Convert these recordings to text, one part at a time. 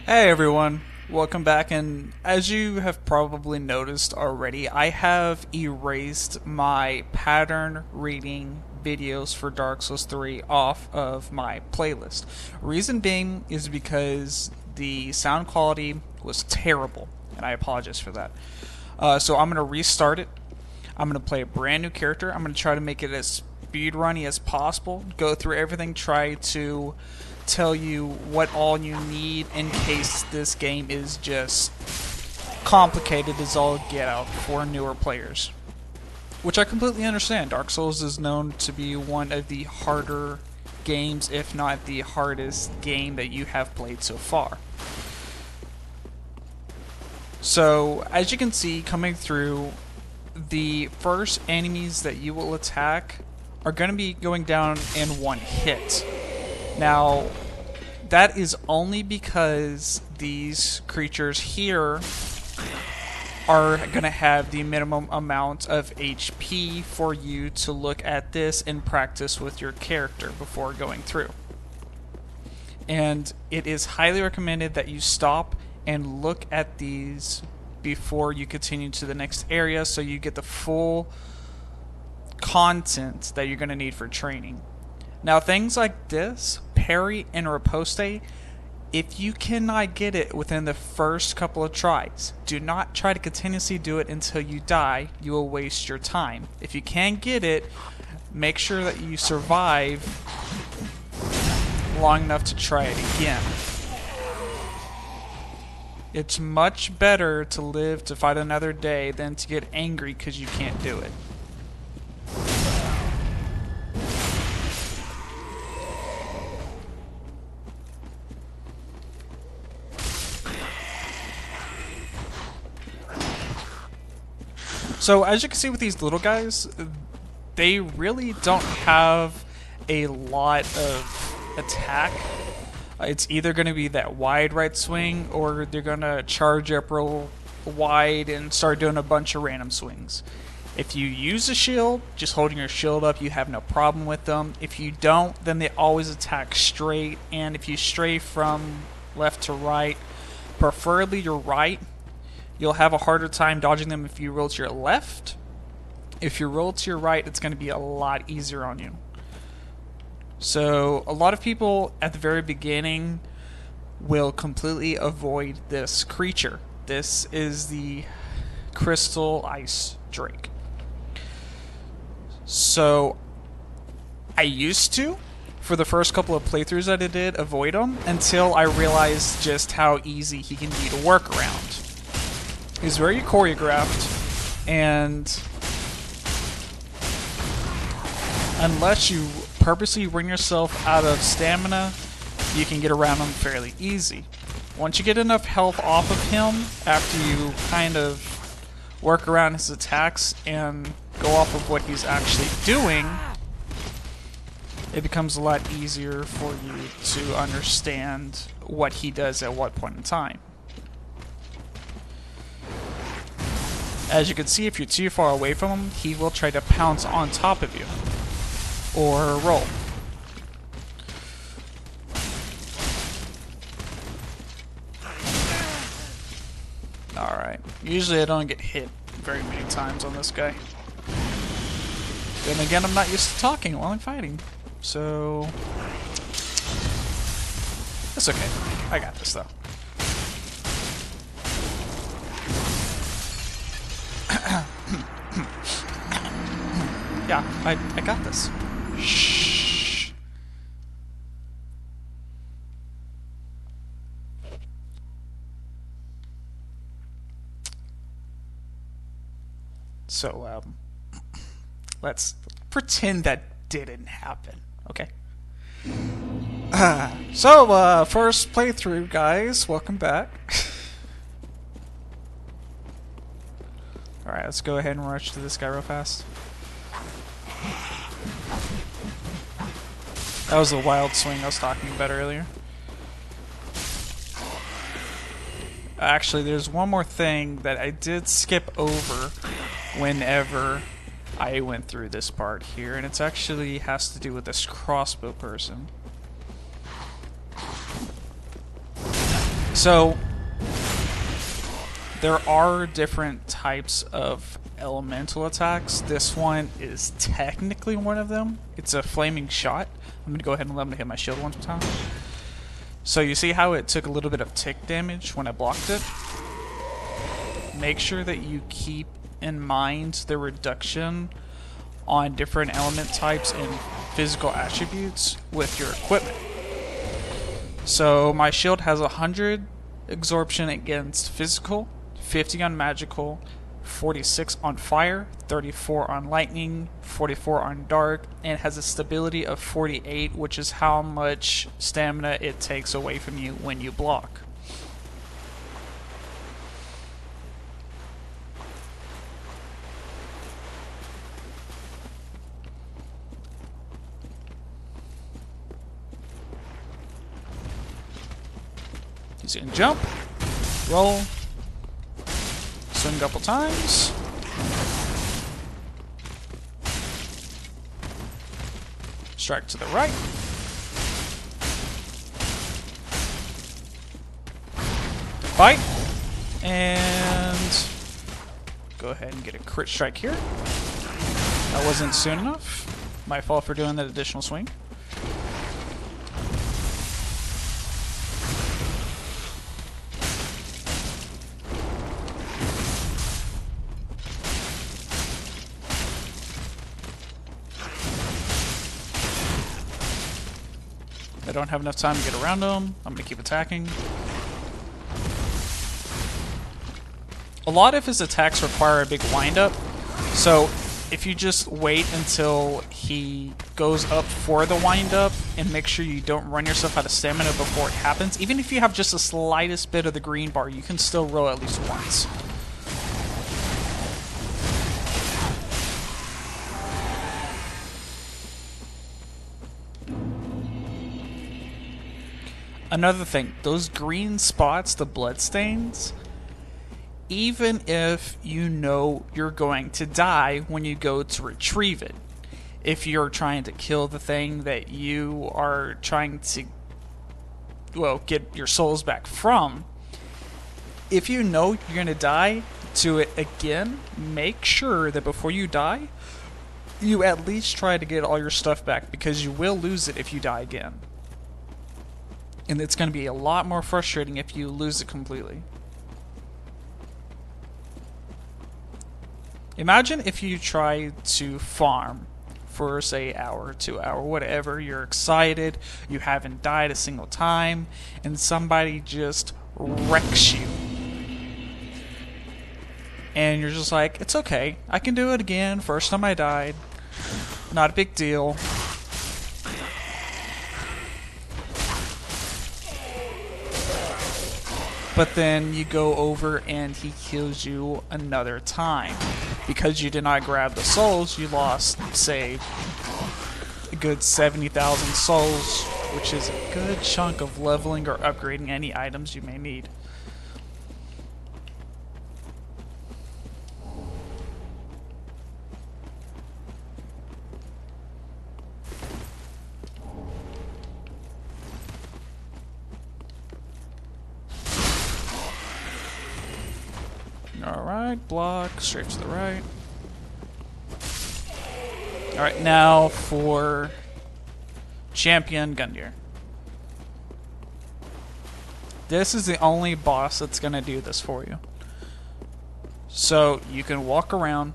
Hey everyone, welcome back, and as you have probably noticed already, I have erased my pattern reading videos for Dark Souls 3 off of my playlist. Reason being is because the sound quality was terrible, and I apologize for that. So I'm going to restart it. I'm going to play a brand new character. I'm going to try to make it as speedrunny as possible, go through everything, try to tell you what all you need in case this game is just complicated as all get out for newer players. Which I completely understand. Dark Souls is known to be one of the harder games, if not the hardest game that you have played so far. So, as you can see, coming through, the first enemies that you will attack are going to be going down in one hit. Now, that is only because these creatures here are going to have the minimum amount of HP for you to look at this and practice with your character before going through. And it is highly recommended that you stop and look at these before you continue to the next area so you get the full content that you're going to need for training. Now, things like this, parry and riposte, if you cannot get it within the first couple of tries, do not try to continuously do it until you die. You will waste your time. If you can get it, make sure that you survive long enough to try it again. It's much better to live to fight another day than to get angry because you can't do it. So as you can see with these little guys, they really don't have a lot of attack. It's either going to be that wide right swing, or they're going to charge up real wide and start doing a bunch of random swings. If you use a shield, just holding your shield up, you have no problem with them. If you don't, then they always attack straight, and if you stray from left to right, preferably your right, you'll have a harder time dodging them if you roll to your left. If you roll to your right, it's going to be a lot easier on you. So a lot of people at the very beginning will completely avoid this creature. This is the Crystal Ice Drake. So I used to, for the first couple of playthroughs that I did, avoid him until I realized just how easy he can be to work around. He's very choreographed, and unless you purposely bring yourself out of stamina, you can get around him fairly easy. Once you get enough health off of him, after you kind of work around his attacks and go off of what he's actually doing, it becomes a lot easier for you to understand what he does at what point in time. As you can see, if you're too far away from him, he will try to pounce on top of you or roll. Alright, usually I don't get hit very many times on this guy. Then again, I'm not used to talking while I'm fighting, so that's okay. I got this though. Yeah, I got this. Shh. So, let's pretend that didn't happen, okay? First playthrough, guys. Welcome back. Alright, let's go ahead and rush to this guy real fast. That was the wild swing I was talking about earlier. Actually, there's one more thing that I did skip over whenever I went through this part here, and it actually has to do with this crossbow person. So there are different types of elemental attacks. This one is technically one of them. It's a flaming shot. I'm going to go ahead and let me hit my shield one more time. So you see how it took a little bit of tick damage when I blocked it? Make sure that you keep in mind the reduction on different element types and physical attributes with your equipment. So my shield has 100 absorption against physical, 50 on magical, 46 on fire, 34 on lightning, 44 on dark, and has a stability of 48, which is how much stamina it takes away from you when you block. He's gonna jump, roll, swing a couple times. Strike to the right. Fight. And go ahead and get a crit strike here. That wasn't soon enough. My fault for doing that additional swing. I don't have enough time to get around him. I'm going to keep attacking. A lot of his attacks require a big wind-up, so if you just wait until he goes up for the wind-up and make sure you don't run yourself out of stamina before it happens, even if you have just the slightest bit of the green bar, you can still roll at least once. Another thing, those green spots, the bloodstains, even if you know you're going to die when you go to retrieve it, if you're trying to kill the thing that you are trying to, well, get your souls back from, if you know you're going to die to it again, make sure that before you die, you at least try to get all your stuff back, because you will lose it if you die again. And it's going to be a lot more frustrating if you lose it completely. Imagine if you try to farm for, say, an hour, 2 hours, whatever. You're excited, you haven't died a single time, and somebody just wrecks you. And you're just like, it's okay, I can do it again. First time I died. Not a big deal. But then you go over and he kills you another time. Because you did not grab the souls, you lost, say, a good 70,000 souls, which is a good chunk of leveling or upgrading any items you may need. Alright, block, straight to the right. Alright, now for Champion Gundyr. This is the only boss that's going to do this for you. So, you can walk around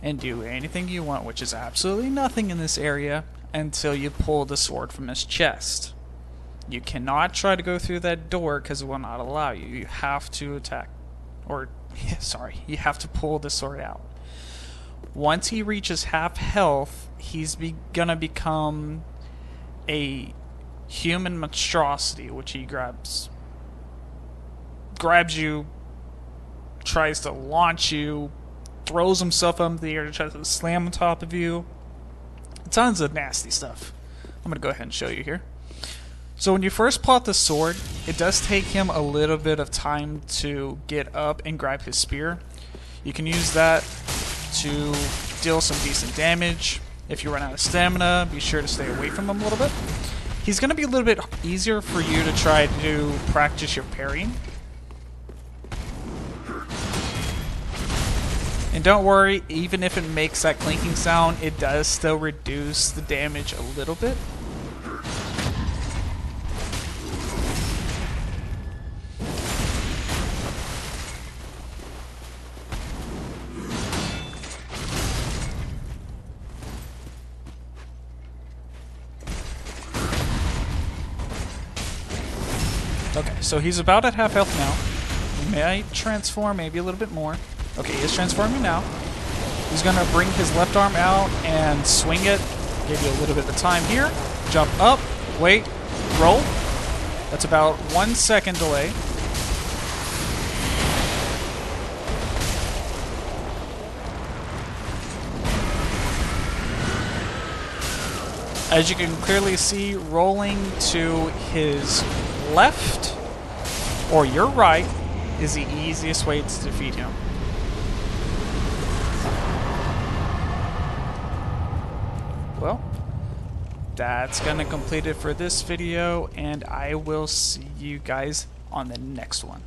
and do anything you want, which is absolutely nothing in this area, until you pull the sword from his chest. You cannot try to go through that door because it will not allow you. You have to attack. Or, sorry, you have to pull the sword out. Once he reaches half health, he's gonna become a human monstrosity, which he grabs you, tries to launch you, throws himself up in the air, tries to slam on top of you. Tons of nasty stuff. I'm gonna go ahead and show you here. So when you first plot the sword, it does take him a little bit of time to get up and grab his spear. You can use that to deal some decent damage. If you run out of stamina, be sure to stay away from him a little bit. He's going to be a little bit easier for you to try to practice your parrying. And don't worry, even if it makes that clinking sound, it does still reduce the damage a little bit. Okay, so he's about at half health now. He might transform, maybe a little bit more. Okay, he is transforming now. He's going to bring his left arm out and swing it. Give you a little bit of time here. Jump up, wait, roll. That's about 1 second delay. As you can clearly see, rolling to his left or your right is the easiest way to defeat him. Well, that's gonna complete it for this video, and I will see you guys on the next one.